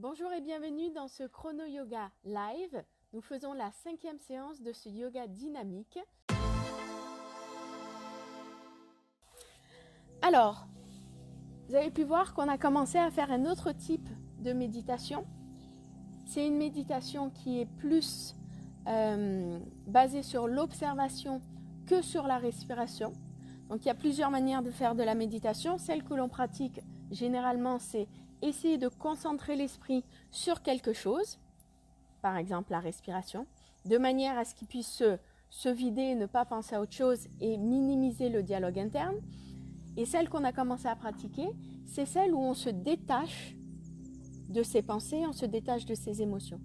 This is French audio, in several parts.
Bonjour et bienvenue dans ce chrono yoga live. Nous faisons la 5e séance de ce yoga dynamique. Alors, vous avez pu voir qu'on a commencé à faire un autre type de méditation. C'est une méditation qui est plus basée sur l'observation que sur la respiration. Donc il y a plusieurs manières de faire de la méditation. Celle que l'on pratique généralement, c'est essayer de concentrer l'esprit sur quelque chose, par exemple la respiration, de manière à ce qu'il puisse se vider, ne pas penser à autre chose et minimiser le dialogue interne. Et celle qu'on a commencé à pratiquer, c'est celle où on se détache de ses pensées, on se détache de ses émotions.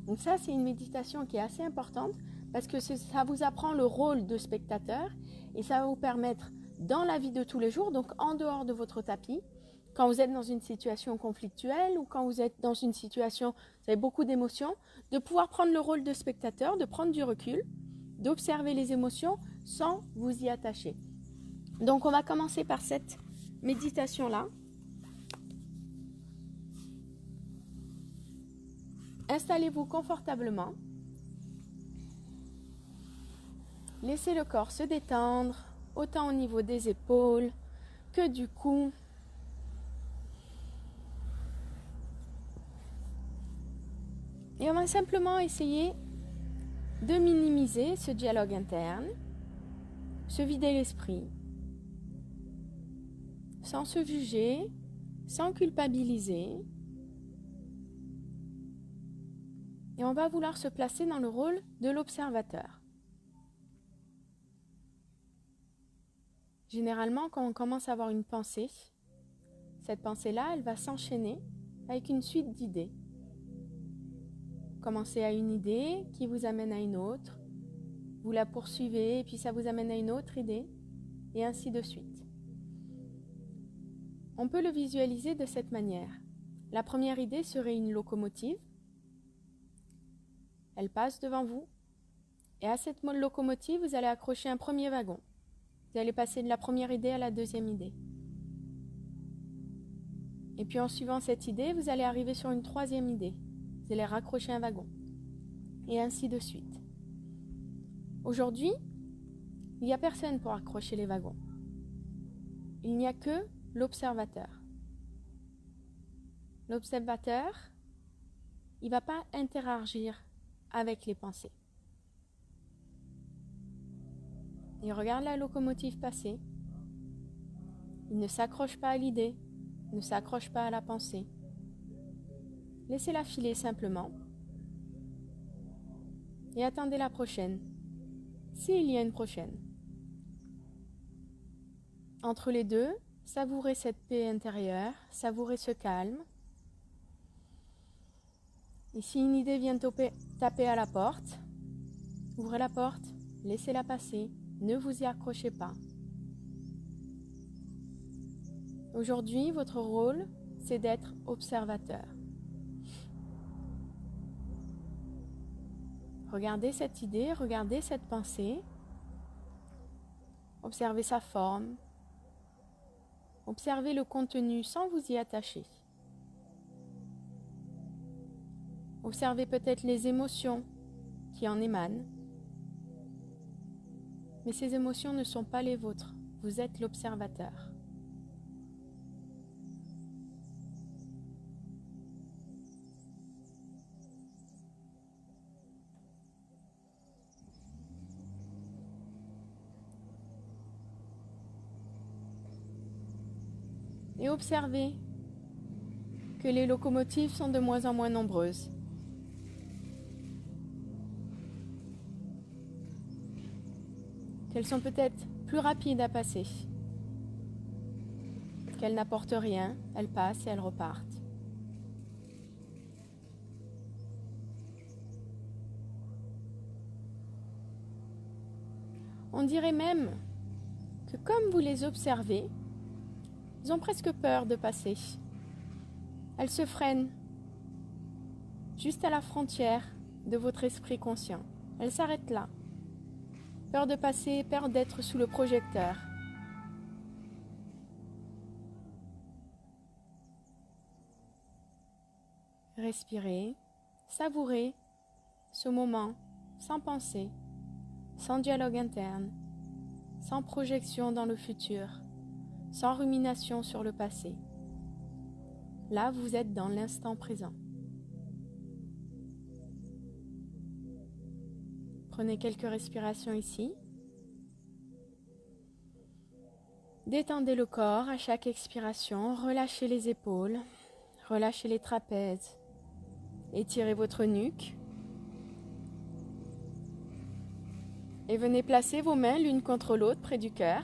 Donc ça, c'est une méditation qui est assez importante parce que ça vous apprend le rôle de spectateur et ça va vous permettre, dans la vie de tous les jours, donc en dehors de votre tapis, quand vous êtes dans une situation conflictuelle ou quand vous êtes dans une situation, vous avez beaucoup d'émotions, de pouvoir prendre le rôle de spectateur, de prendre du recul, d'observer les émotions sans vous y attacher. Donc on va commencer par cette méditation-là. Installez-vous confortablement. Laissez le corps se détendre, autant au niveau des épaules que du cou. Et on va simplement essayer de minimiser ce dialogue interne, se vider l'esprit, sans se juger, sans culpabiliser. Et on va vouloir se placer dans le rôle de l'observateur. Généralement, quand on commence à avoir une pensée, cette pensée-là, elle va s'enchaîner avec une suite d'idées. Commencez à une idée qui vous amène à une autre, vous la poursuivez et puis ça vous amène à une autre idée et ainsi de suite. On peut le visualiser de cette manière. La première idée serait une locomotive. Elle passe devant vous et à cette locomotive, vous allez accrocher un premier wagon. Vous allez passer de la première idée à la deuxième idée. Et puis en suivant cette idée, vous allez arriver sur une troisième idée. Vous allez raccrocher un wagon. Et ainsi de suite. Aujourd'hui, il n'y a personne pour accrocher les wagons. Il n'y a que l'observateur. L'observateur, il ne va pas interagir avec les pensées. Il regarde la locomotive passer. Il ne s'accroche pas à l'idée, ne s'accroche pas à la pensée. Laissez-la filer simplement. Et attendez la prochaine, s'il y a une prochaine. Entre les deux, savourez cette paix intérieure, savourez ce calme. Et si une idée vient taper à la porte, ouvrez la porte, laissez-la passer, ne vous y accrochez pas. Aujourd'hui, votre rôle, c'est d'être observateur. Regardez cette idée, regardez cette pensée, observez sa forme, observez le contenu sans vous y attacher. Observez peut-être les émotions qui en émanent. Mais ces émotions ne sont pas les vôtres, vous êtes l'observateur. Et observez que les locomotives sont de moins en moins nombreuses. Qu'elles sont peut-être plus rapides à passer. Qu'elles n'apportent rien, elles passent et elles repartent. On dirait même que comme vous les observez, ils ont presque peur de passer. Elles se freinent juste à la frontière de votre esprit conscient. Elles s'arrêtent là. Peur de passer, peur d'être sous le projecteur. Respirez, savourez ce moment sans pensée, sans dialogue interne, sans projection dans le futur, sans rumination sur le passé. Là, vous êtes dans l'instant présent. Prenez quelques respirations ici. Détendez le corps à chaque expiration, relâchez les épaules, relâchez les trapèzes, étirez votre nuque. Et venez placer vos mains l'une contre l'autre près du cœur.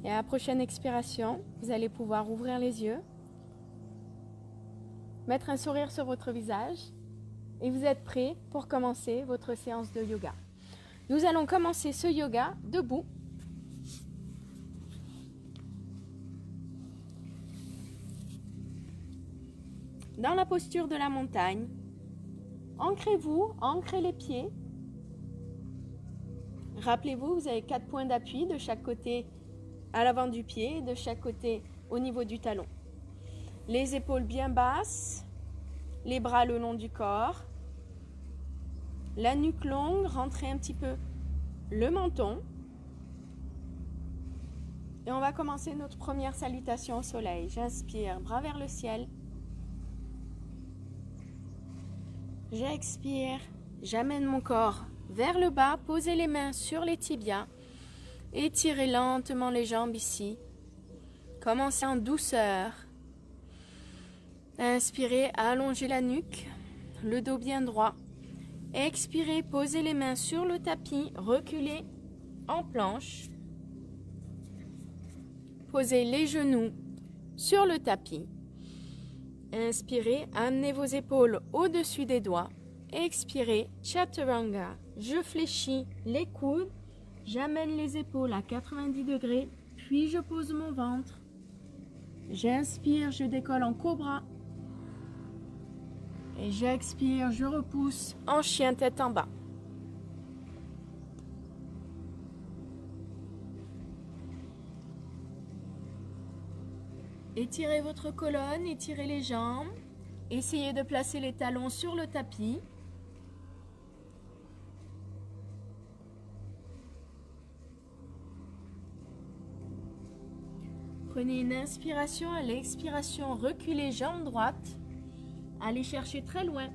Et à la prochaine expiration, vous allez pouvoir ouvrir les yeux, mettre un sourire sur votre visage et vous êtes prêts pour commencer votre séance de yoga. Nous allons commencer ce yoga debout. Dans la posture de la montagne, ancrez-vous, ancrez les pieds. Rappelez-vous, vous avez 4 points d'appui de chaque côté à l'avant du pied et de chaque côté au niveau du talon. Les épaules bien basses, les bras le long du corps, la nuque longue, rentrez un petit peu le menton. Et on va commencer notre première salutation au soleil. J'inspire, bras vers le ciel. J'expire, j'amène mon corps vers le bas, posez les mains sur les tibias, étirez lentement les jambes ici. Commencez en douceur. Inspirez, allongez la nuque, le dos bien droit. Expirez, posez les mains sur le tapis, reculez en planche. Posez les genoux sur le tapis. Inspirez, amenez vos épaules au-dessus des doigts. Expirez, chaturanga. Je fléchis les coudes, j'amène les épaules à 90 degrés, puis je pose mon ventre. J'inspire, je décolle en cobra. Et j'expire, je repousse en chien tête en bas. Étirez votre colonne, étirez les jambes. Essayez de placer les talons sur le tapis. Prenez une inspiration, à l'expiration, reculez jambe droite. Allez chercher très loin.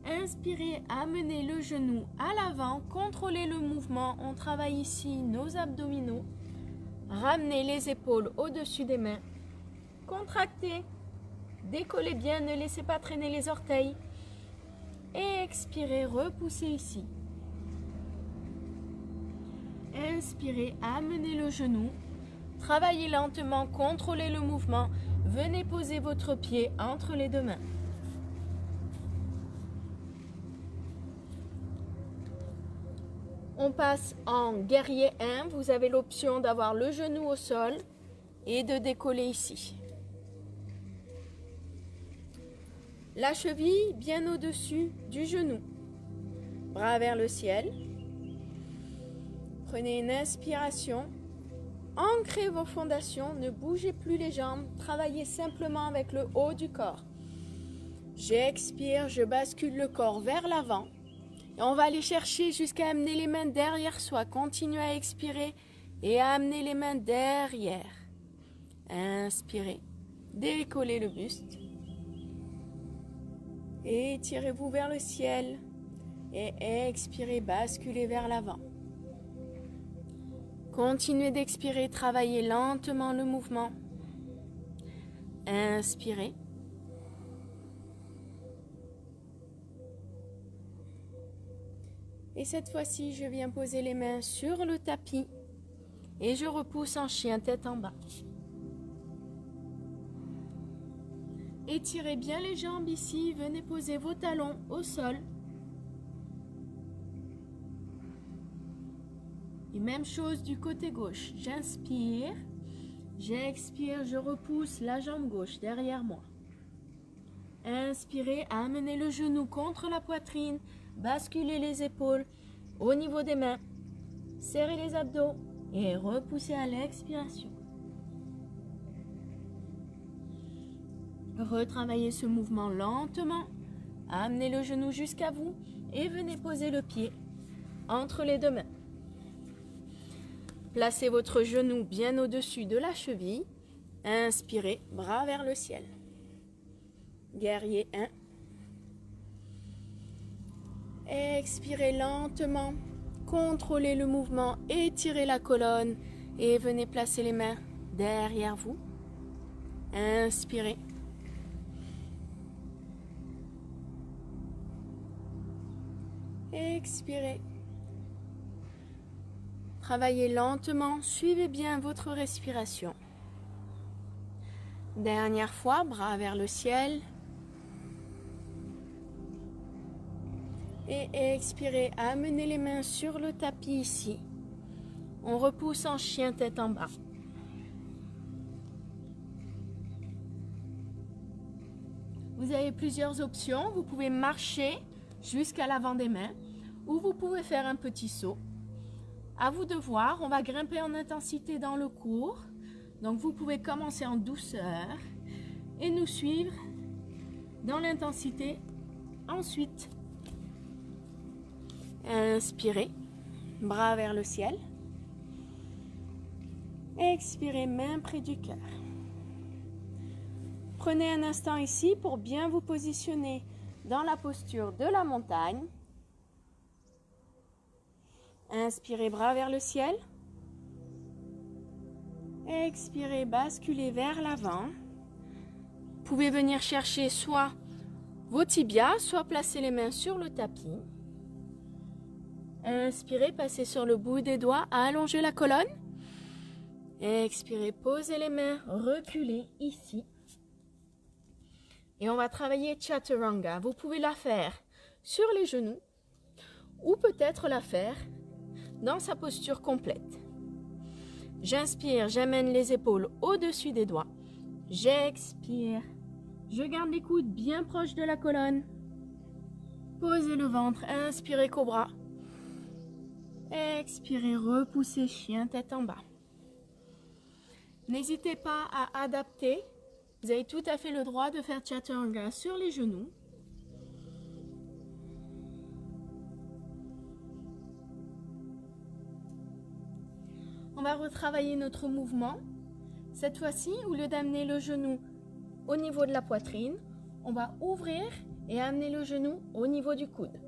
Inspirez, amenez le genou à l'avant, contrôlez le mouvement. On travaille ici nos abdominaux. Ramenez les épaules au-dessus des mains. Contractez. Décollez bien, ne laissez pas traîner les orteils. Et expirez, repoussez ici. Inspirez, amenez le genou. Travaillez lentement, contrôlez le mouvement. Venez poser votre pied entre les deux mains. On passe en guerrier 1. Vous avez l'option d'avoir le genou au sol et de décoller ici. La cheville bien au-dessus du genou. Bras vers le ciel. Prenez une inspiration. Ancrez vos fondations. Ne bougez plus les jambes. Travaillez simplement avec le haut du corps. J'expire, je bascule le corps vers l'avant. Et on va aller chercher jusqu'à amener les mains derrière soi. Continuez à expirer et à amener les mains derrière. Inspirez. Décollez le buste. Étirez-vous vers le ciel. Et expirez, basculez vers l'avant. Continuez d'expirer, travaillez lentement le mouvement. Inspirez. Et cette fois-ci, je viens poser les mains sur le tapis et je repousse en chien tête en bas. Étirez bien les jambes ici, venez poser vos talons au sol. Et même chose du côté gauche. J'inspire, j'expire, je repousse la jambe gauche derrière moi. Inspirez, amenez le genou contre la poitrine, basculez les épaules au niveau des mains. Serrez les abdos, Et repoussez à l'expiration. Retravaillez ce mouvement lentement. Amenez le genou jusqu'à vous et venez poser le pied entre les deux mains. Placez votre genou bien au-dessus de la cheville. Inspirez, bras vers le ciel. Guerrier 1. Expirez lentement. Contrôlez le mouvement, étirez la colonne et venez placer les mains derrière vous. Inspirez. Expirez. Travaillez lentement, suivez bien votre respiration. Dernière fois, bras vers le ciel. Et expirez, amenez les mains sur le tapis ici. On repousse en chien tête en bas. Vous avez plusieurs options. Vous pouvez marcher jusqu'à l'avant des mains ou vous pouvez faire un petit saut. À vous de voir, on va grimper en intensité dans le cours. Donc vous pouvez commencer en douceur et nous suivre dans l'intensité ensuite. Inspirez, bras vers le ciel. Expirez, main près du cœur. Prenez un instant ici pour bien vous positionner dans la posture de la montagne. Inspirez, bras vers le ciel. Expirez, basculez vers l'avant. Vous pouvez venir chercher soit vos tibias, soit placer les mains sur le tapis. Inspirez, passez sur le bout des doigts, allongez la colonne. Expirez, posez les mains, reculez ici. Et on va travailler Chaturanga. Vous pouvez la faire sur les genoux ou peut-être la faire dans sa posture complète. J'inspire, j'amène les épaules au-dessus des doigts. J'expire. Je garde les coudes bien proches de la colonne. Posez le ventre, inspirez cobra. Expirez, repoussez chien tête en bas. N'hésitez pas à adapter. Vous avez tout à fait le droit de faire Chaturanga sur les genoux. On va retravailler notre mouvement. Cette fois-ci, au lieu d'amener le genou au niveau de la poitrine, on va ouvrir et amener le genou au niveau du coude.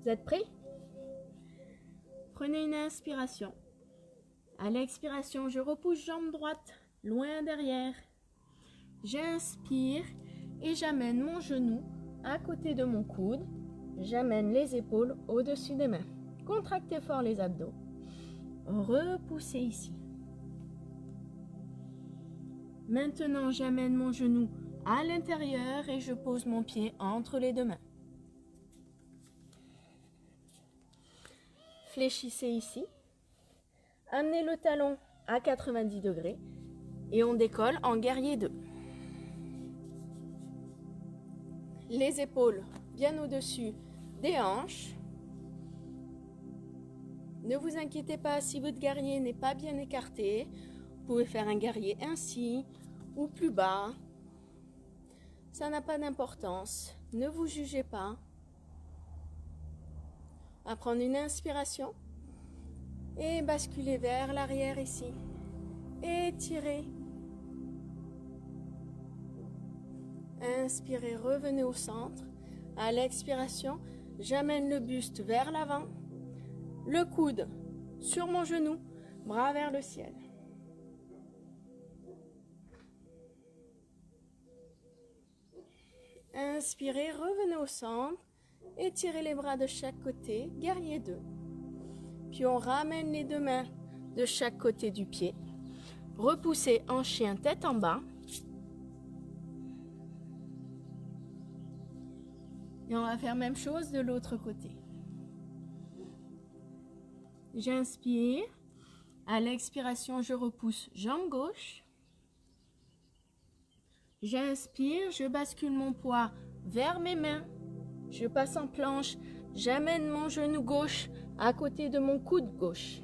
Vous êtes prêts? Prenez une inspiration. À l'expiration, je repousse jambe droite loin derrière. J'inspire et j'amène mon genou à côté de mon coude. J'amène les épaules au-dessus des mains. Contractez fort les abdos. Repoussez ici. Maintenant, j'amène mon genou à l'intérieur et je pose mon pied entre les deux mains. Fléchissez ici. Amenez le talon à 90 degrés et on décolle en guerrier 2. Les épaules bien au-dessus des hanches. Ne vous inquiétez pas si votre guerrier n'est pas bien écarté. Vous pouvez faire un guerrier ainsi ou plus bas. Ça n'a pas d'importance. Ne vous jugez pas. On va prendre une inspiration et basculer vers l'arrière ici. Étirez. Inspirez, revenez au centre. À l'expiration, j'amène le buste vers l'avant. Le coude sur mon genou, bras vers le ciel. Inspirez, revenez au centre. Étirez les bras de chaque côté, guerrier 2. Puis on ramène les deux mains de chaque côté du pied. Repoussez en chien tête en bas. Et on va faire même chose de l'autre côté. J'inspire. À l'expiration, je repousse jambe gauche. J'inspire, je bascule mon poids vers mes mains. Je passe en planche. J'amène mon genou gauche à côté de mon coude gauche.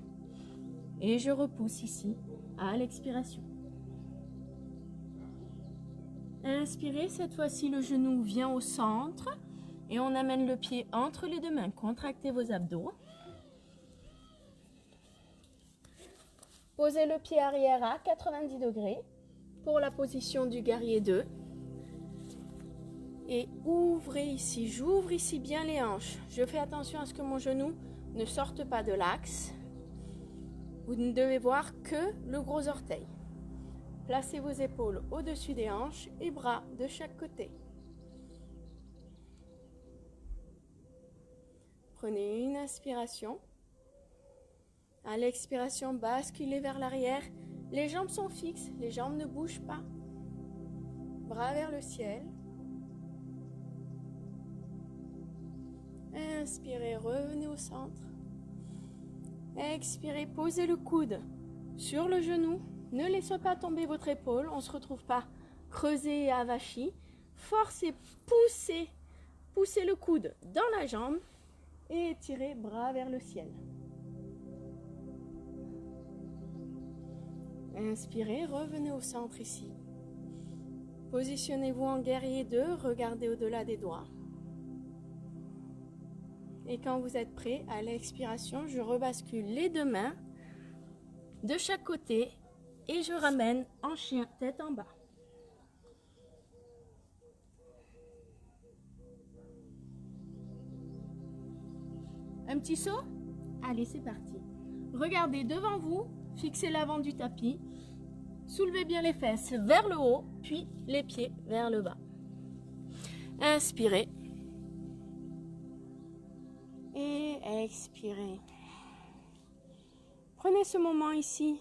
Et je repousse ici à l'expiration. Inspirez, cette fois-ci le genou vient au centre et on amène le pied entre les deux mains. Contractez vos abdos. Posez le pied arrière à 90 degrés pour la position du guerrier 2. Et ouvrez ici, j'ouvre ici bien les hanches. Je fais attention à ce que mon genou ne sorte pas de l'axe. Vous ne devez voir que le gros orteil. Placez vos épaules au-dessus des hanches et bras de chaque côté. Prenez une inspiration. À l'expiration, basculez vers l'arrière. Les jambes sont fixes, les jambes ne bougent pas. Bras vers le ciel. Inspirez, revenez au centre. Expirez, posez le coude sur le genou. Ne laissez pas tomber votre épaule, on ne se retrouve pas creusé et avachi. Forcez, poussez le coude dans la jambe et étirez bras vers le ciel. Inspirez, revenez au centre ici. Positionnez-vous en guerrier 2, regardez au-delà des doigts. Et quand vous êtes prêt, à l'expiration, je rebascule les deux mains de chaque côté et je ramène en chien, tête en bas. Un petit saut? Allez, c'est parti. Regardez devant vous, fixez l'avant du tapis, soulevez bien les fesses vers le haut, puis les pieds vers le bas. Inspirez. Et expirez. Prenez ce moment ici.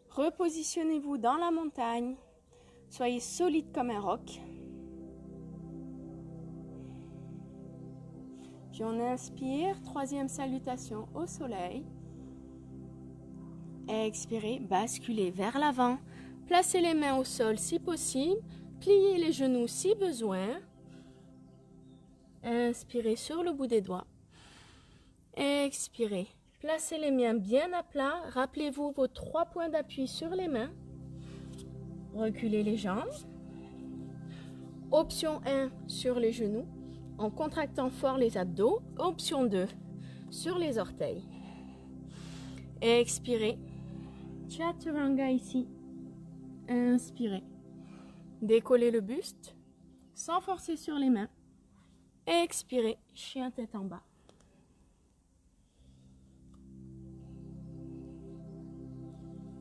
Repositionnez-vous dans la montagne. Soyez solide comme un roc. Puis on inspire, troisième salutation au soleil. Expirez, basculez vers l'avant. Placez les mains au sol si possible. Pliez les genoux si besoin. Inspirez sur le bout des doigts. Expirez. Placez les mains bien à plat. Rappelez-vous vos 3 points d'appui sur les mains. Reculez les jambes. Option 1 sur les genoux en contractant fort les abdos. Option 2 sur les orteils. Expirez. Chaturanga ici. Inspirez. Décollez le buste sans forcer sur les mains. Expirez, chien tête en bas.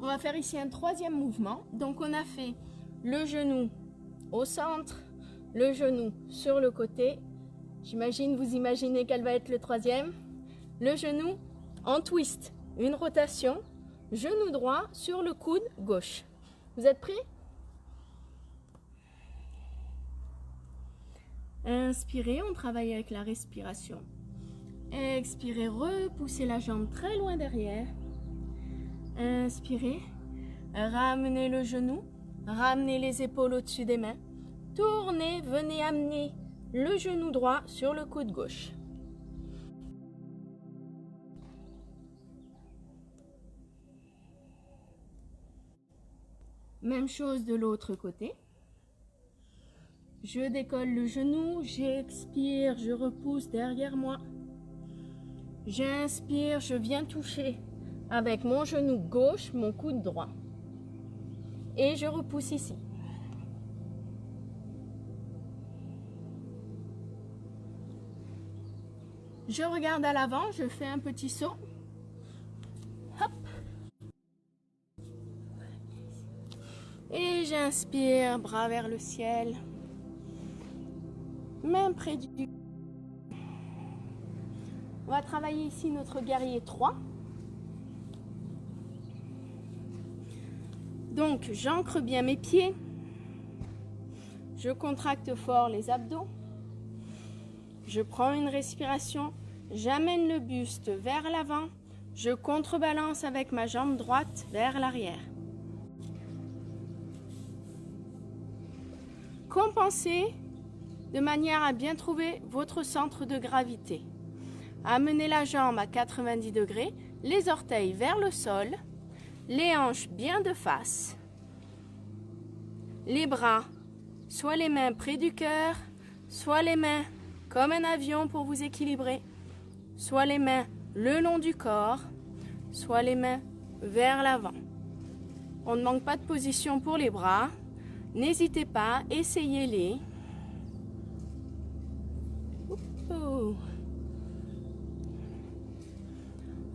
On va faire ici un troisième mouvement. Donc on a fait le genou au centre, le genou sur le côté. J'imagine, vous imaginez quel va être le troisième. Le genou en twist, une rotation, genou droit sur le coude gauche. Vous êtes prêts? Inspirez, on travaille avec la respiration. Expirez, repoussez la jambe très loin derrière. Inspirez, ramenez le genou, ramenez les épaules au-dessus des mains. Tournez, venez amener le genou droit sur le coude gauche. Même chose de l'autre côté. Je décolle le genou, j'expire, je repousse derrière moi. J'inspire, je viens toucher avec mon genou gauche, mon coude droit. Et je repousse ici. Je regarde à l'avant, je fais un petit saut. Hop. Et j'inspire, bras vers le ciel. Main près du... On va travailler ici notre guerrier 3. Donc, j'ancre bien mes pieds. Je contracte fort les abdos. Je prends une respiration. J'amène le buste vers l'avant. Je contrebalance avec ma jambe droite vers l'arrière. Compensez de manière à bien trouver votre centre de gravité. Amenez la jambe à 90 degrés, les orteils vers le sol, les hanches bien de face, les bras, soit les mains près du cœur, soit les mains comme un avion pour vous équilibrer, soit les mains le long du corps, soit les mains vers l'avant. On ne manque pas de position pour les bras. N'hésitez pas, essayez-les.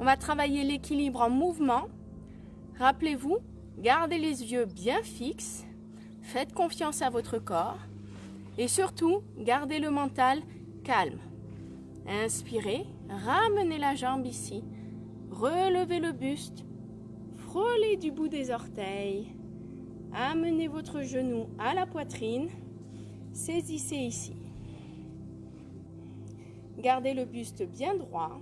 On va travailler l'équilibre en mouvement. Rappelez-vous, gardez les yeux bien fixes, faites confiance à votre corps et surtout, gardez le mental calme. Inspirez, ramenez la jambe ici, relevez le buste, frôlez du bout des orteils, amenez votre genou à la poitrine, saisissez ici. Gardez le buste bien droit.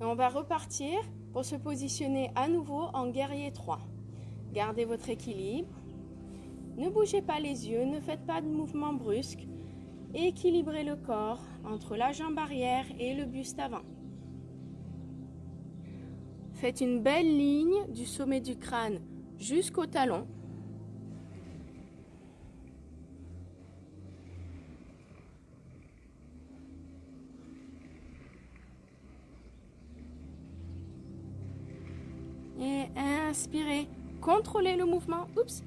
Et on va repartir pour se positionner à nouveau en guerrier 3. Gardez votre équilibre. Ne bougez pas les yeux, ne faites pas de mouvements brusques. Équilibrez le corps entre la jambe arrière et le buste avant. Faites une belle ligne du sommet du crâne jusqu'au talon. Et inspirez, contrôlez le mouvement. Oups.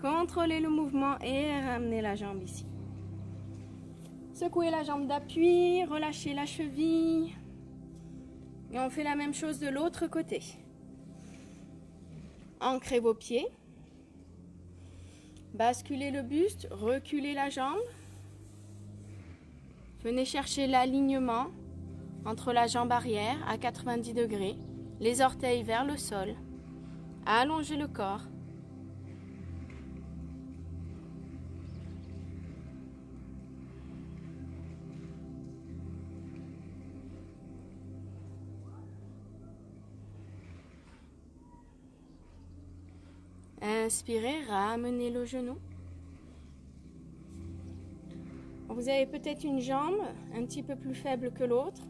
Contrôlez le mouvement et ramenez la jambe ici. Secouez la jambe d'appui, relâchez la cheville. Et on fait la même chose de l'autre côté. Ancrez vos pieds. Basculez le buste, reculez la jambe. Venez chercher l'alignement entre la jambe arrière à 90 degrés. Les orteils vers le sol. Allongez le corps. Inspirez, ramenez le genou. Vous avez peut-être une jambe un petit peu plus faible que l'autre.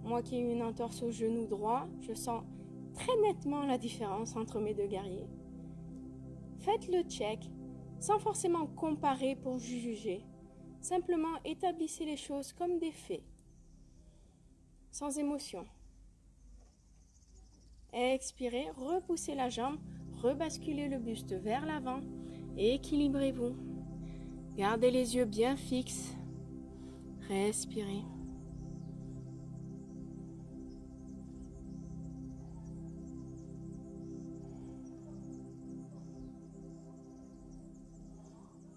Moi qui ai une entorse au genou droit, je sens très nettement la différence entre mes deux guerriers. Faites le check sans forcément comparer pour juger. Simplement établissez les choses comme des faits, sans émotion. Expirez, repoussez la jambe, rebasculez le buste vers l'avant et équilibrez-vous. Gardez les yeux bien fixes. Respirez.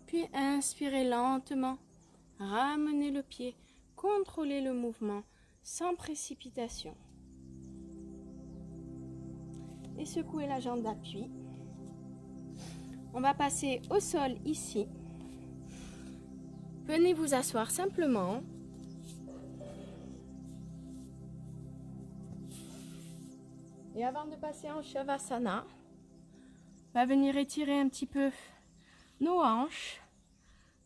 Puis inspirez lentement, ramenez le pied, contrôlez le mouvement sans précipitation. Et secouez la jambe d'appui. On va passer au sol ici. Venez vous asseoir simplement. Et avant de passer en Shavasana, on va venir étirer un petit peu nos hanches.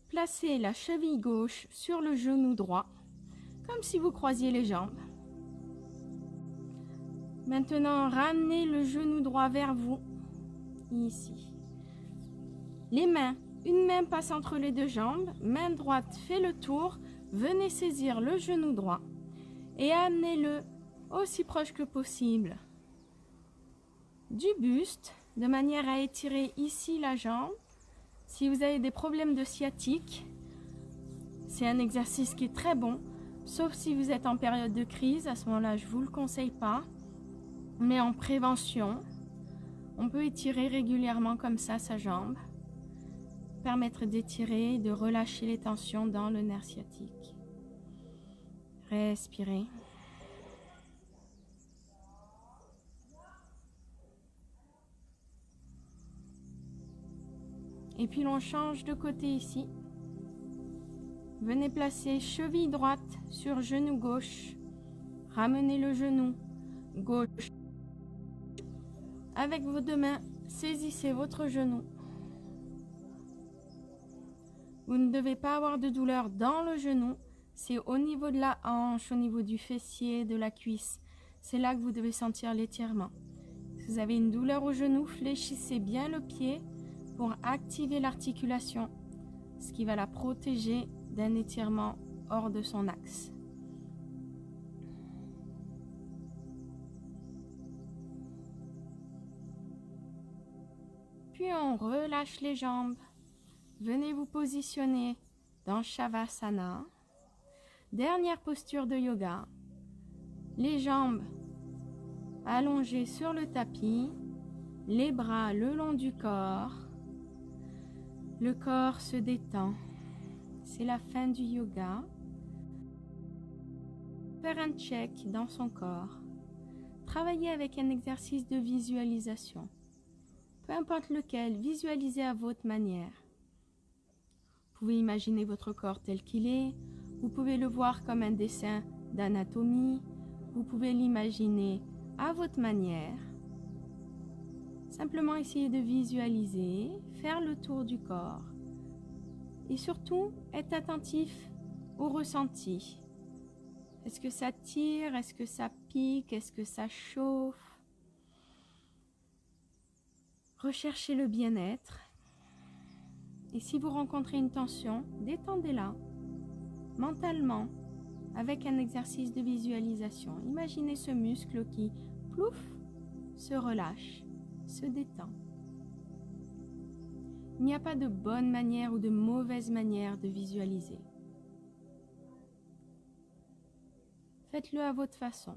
Placez la cheville gauche sur le genou droit, comme si vous croisiez les jambes. Maintenant, ramenez le genou droit vers vous, ici. Les mains, une main passe entre les deux jambes, main droite fait le tour, venez saisir le genou droit et amenez-le aussi proche que possible du buste, de manière à étirer ici la jambe. Si vous avez des problèmes de sciatique, c'est un exercice qui est très bon, sauf si vous êtes en période de crise, à ce moment-là, je ne vous le conseille pas. Mais en prévention, on peut étirer régulièrement comme ça sa jambe, permettre d'étirer, de relâcher les tensions dans le nerf sciatique. Respirez. Et puis l'on change de côté ici. Venez placer cheville droite sur genou gauche. Ramenez le genou gauche. Avec vos deux mains, saisissez votre genou. Vous ne devez pas avoir de douleur dans le genou. C'est au niveau de la hanche, au niveau du fessier, de la cuisse. C'est là que vous devez sentir l'étirement. Si vous avez une douleur au genou, fléchissez bien le pied pour activer l'articulation, ce qui va la protéger d'un étirement hors de son axe. Puis on relâche les jambes. Venez vous positionner dans Shavasana. Dernière posture de yoga. Les jambes allongées sur le tapis, les bras le long du corps. Le corps se détend. C'est la fin du yoga. Faire un check dans son corps. Travaillez avec un exercice de visualisation. Peu importe lequel, visualisez à votre manière. Vous pouvez imaginer votre corps tel qu'il est. Vous pouvez le voir comme un dessin d'anatomie. Vous pouvez l'imaginer à votre manière. Simplement essayez de visualiser, faire le tour du corps. Et surtout, être attentif au ressenti. Est-ce que ça tire? Est-ce que ça pique? Est-ce que ça chauffe? Recherchez le bien-être. Et si vous rencontrez une tension, détendez-la mentalement avec un exercice de visualisation. Imaginez ce muscle qui, plouf, se relâche, se détend. Il n'y a pas de bonne manière ou de mauvaise manière de visualiser. Faites-le à votre façon.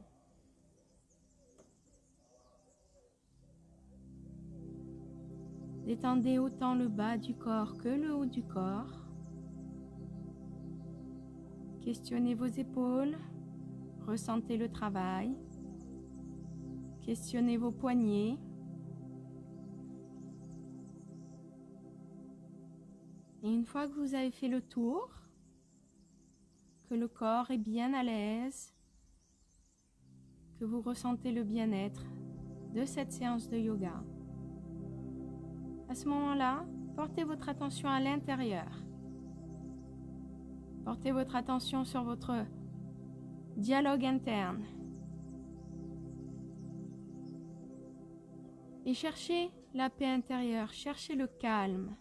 Détendez autant le bas du corps que le haut du corps. Questionnez vos épaules, ressentez le travail. Questionnez vos poignets. Et une fois que vous avez fait le tour, que le corps est bien à l'aise, que vous ressentez le bien-être de cette séance de yoga, à ce moment-là, portez votre attention à l'intérieur. Portez votre attention sur votre dialogue interne. Et cherchez la paix intérieure, cherchez le calme.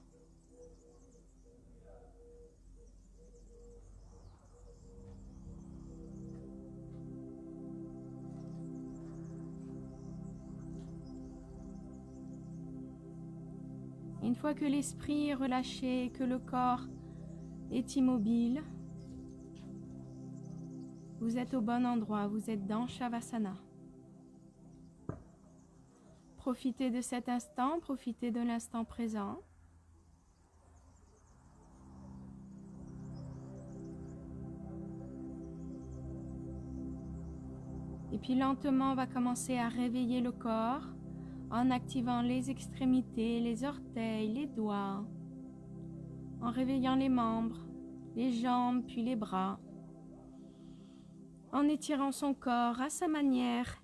Une fois que l'esprit est relâché, que le corps est immobile, vous êtes au bon endroit, vous êtes dans Shavasana. Profitez de cet instant, profitez de l'instant présent. Et puis lentement, on va commencer à réveiller le corps en activant les extrémités, les orteils, les doigts, en réveillant les membres, les jambes puis les bras, en étirant son corps à sa manière,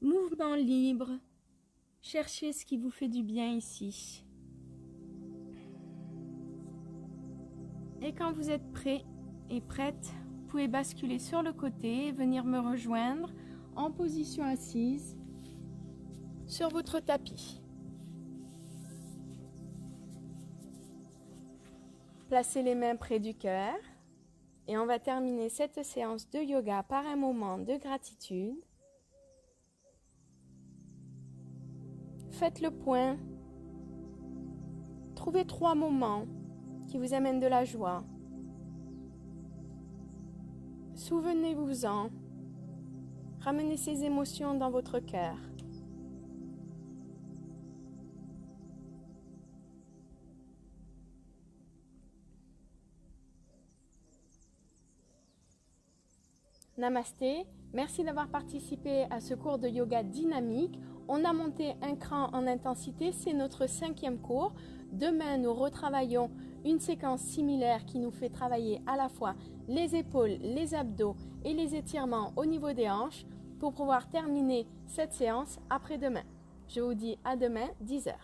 mouvement libre. Cherchez ce qui vous fait du bien ici. Et quand vous êtes prêt et prête, vous pouvez basculer sur le côté et venir me rejoindre en position assise sur votre tapis. Placez les mains près du cœur et on va terminer cette séance de yoga par un moment de gratitude. Faites le point. Trouvez 3 moments qui vous amènent de la joie. Souvenez-vous-en. Ramenez ces émotions dans votre cœur. Namasté, merci d'avoir participé à ce cours de yoga dynamique. On a monté un cran en intensité, c'est notre 5e cours. Demain, nous retravaillons une séquence similaire qui nous fait travailler à la fois les épaules, les abdos et les étirements au niveau des hanches pour pouvoir terminer cette séance après-demain. Je vous dis à demain, 10 h.